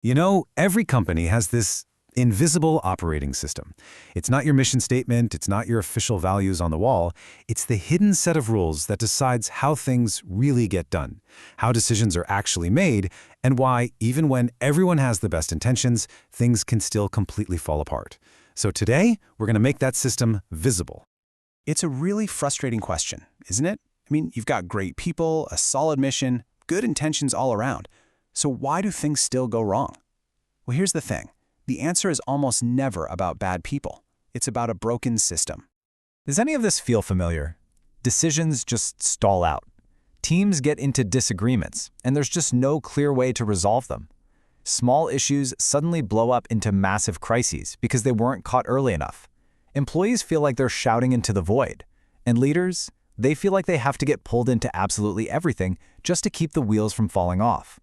You know, every company has this invisible operating system. It's not your mission statement, it's not your official values on the wall. It's the hidden set of rules that decides how things really get done, how decisions are actually made, and why, even when everyone has the best intentions, things can still completely fall apart. So today, we're going to make that system visible. It's a really frustrating question, isn't it? I mean, you've got great people, a solid mission, good intentions all around. So why do things still go wrong? Well, here's the thing. The answer is almost never about bad people. It's about a broken system. Does any of this feel familiar? Decisions just stall out. Teams get into disagreements, and there's just no clear way to resolve them. Small issues suddenly blow up into massive crises because they weren't caught early enough. Employees feel like they're shouting into the void. And leaders, they feel like they have to get pulled into absolutely everything just to keep the wheels from falling off.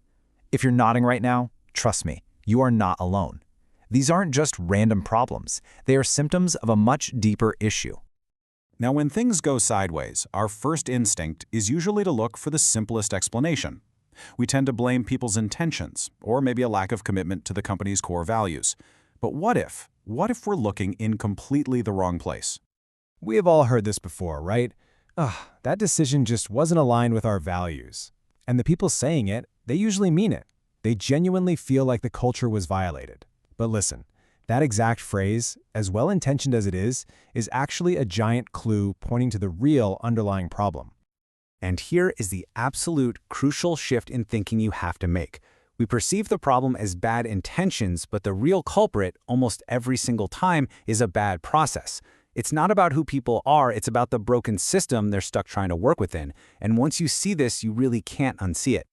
If you're nodding right now, trust me, you are not alone. These aren't just random problems. They are symptoms of a much deeper issue. Now, when things go sideways, our first instinct is usually to look for the simplest explanation. We tend to blame people's intentions, or maybe a lack of commitment to the company's core values. But what if we're looking in completely the wrong place? We have all heard this before, right? That decision just wasn't aligned with our values. And the people saying it, they usually mean it. They genuinely feel like the culture was violated. But listen, that exact phrase, as well-intentioned as it is actually a giant clue pointing to the real underlying problem. And here is the absolute crucial shift in thinking you have to make. We perceive the problem as bad intentions, but the real culprit, almost every single time, is a bad process. It's not about who people are, it's about the broken system they're stuck trying to work within. And once you see this, you really can't unsee it.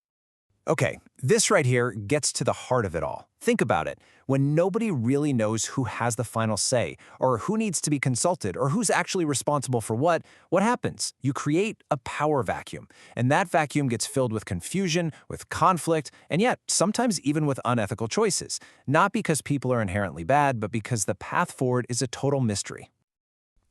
Okay, this right here gets to the heart of it all. Think about it. When nobody really knows who has the final say, or who needs to be consulted, or who's actually responsible for what happens? You create a power vacuum, and that vacuum gets filled with confusion, with conflict, and yet sometimes even with unethical choices. Not because people are inherently bad, but because the path forward is a total mystery.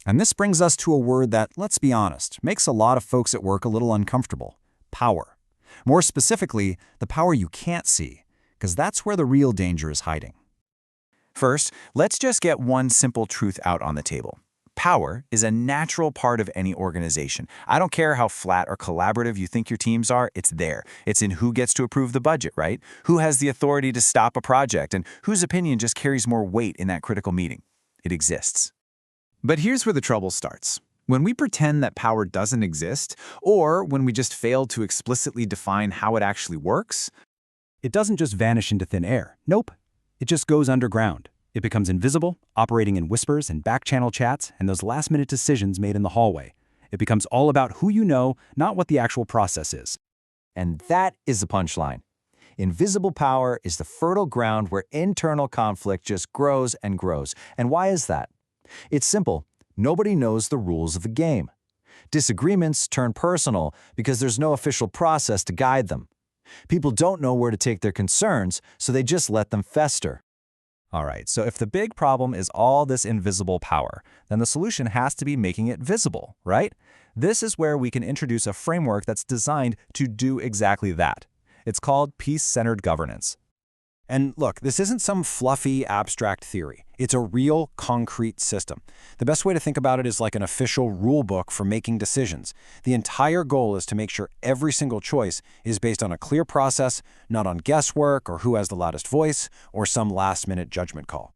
And this brings us to a word that, let's be honest, makes a lot of folks at work a little uncomfortable: power. More specifically, the power you can't see, because that's where the real danger is hiding. First, let's just get one simple truth out on the table. Power is a natural part of any organization. I don't care how flat or collaborative you think your teams are, it's there. It's in who gets to approve the budget, right? Who has the authority to stop a project, and whose opinion just carries more weight in that critical meeting. It exists. But here's where the trouble starts. When we pretend that power doesn't exist, or when we just fail to explicitly define how it actually works, It doesn't just vanish into thin air. Nope. It just goes underground. It becomes invisible, operating in whispers and back-channel chats and those last-minute decisions made in the hallway. It becomes all about who you know, not what the actual process is. And that is the punchline. Invisible power is the fertile ground where internal conflict just grows and grows. And why is that? It's simple. Nobody knows the rules of the game. Disagreements turn personal because there's no official process to guide them. People don't know where to take their concerns, so they just let them fester. All right, so if the big problem is all this invisible power, then the solution has to be making it visible, right? This is where we can introduce a framework that's designed to do exactly that. It's called peace-centered governance. And look, this isn't some fluffy, abstract theory. It's a real, concrete system. The best way to think about it is like an official rule book for making decisions. The entire goal is to make sure every single choice is based on a clear process, not on guesswork or who has the loudest voice or some last-minute judgment call.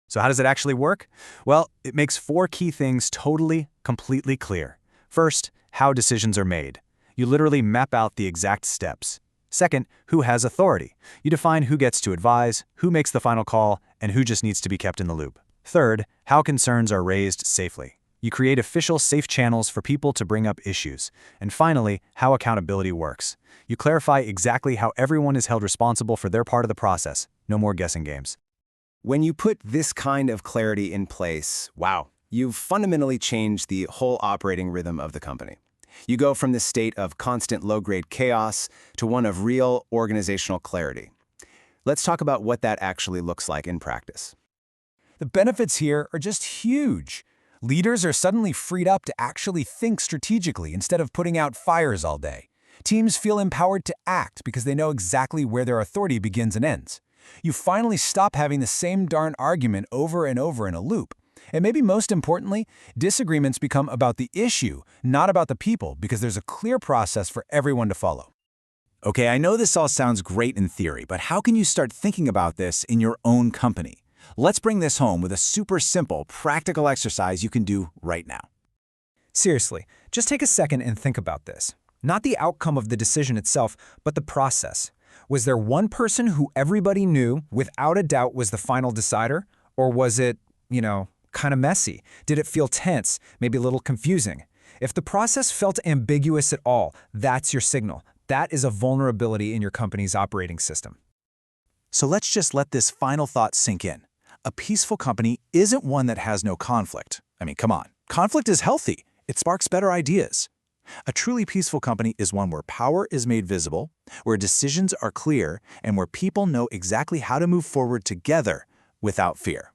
So how does it actually work? Well, it makes 4 key things totally, completely clear. First, how decisions are made. You literally map out the exact steps. Second, who has authority. You define who gets to advise, who makes the final call, and who just needs to be kept in the loop. Third, how concerns are raised safely. You create official safe channels for people to bring up issues. And finally, how accountability works. You clarify exactly how everyone is held responsible for their part of the process. No more guessing games. When you put this kind of clarity in place, wow, you've fundamentally changed the whole operating rhythm of the company. You go from this state of constant low-grade chaos to one of real organizational clarity. Let's talk about what that actually looks like in practice. The benefits here are just huge. Leaders are suddenly freed up to actually think strategically instead of putting out fires all day. Teams feel empowered to act because they know exactly where their authority begins and ends. You finally stop having the same darn argument over and over in a loop. And maybe most importantly, disagreements become about the issue, not about the people, because there's a clear process for everyone to follow. Okay, I know this all sounds great in theory, but how can you start thinking about this in your own company? Let's bring this home with a super simple, practical exercise you can do right now. Seriously, just take a second and think about this. Not the outcome of the decision itself, but the process. Was there one person who everybody knew without a doubt was the final decider? Or was it, kind of messy? Did it feel tense, maybe a little confusing? If the process felt ambiguous at all, that's your signal. That is a vulnerability in your company's operating system. So let's just let this final thought sink in. A peaceful company isn't one that has no conflict. I mean, come on. Conflict is healthy. It sparks better ideas. A truly peaceful company is one where power is made visible, where decisions are clear, and where people know exactly how to move forward together without fear.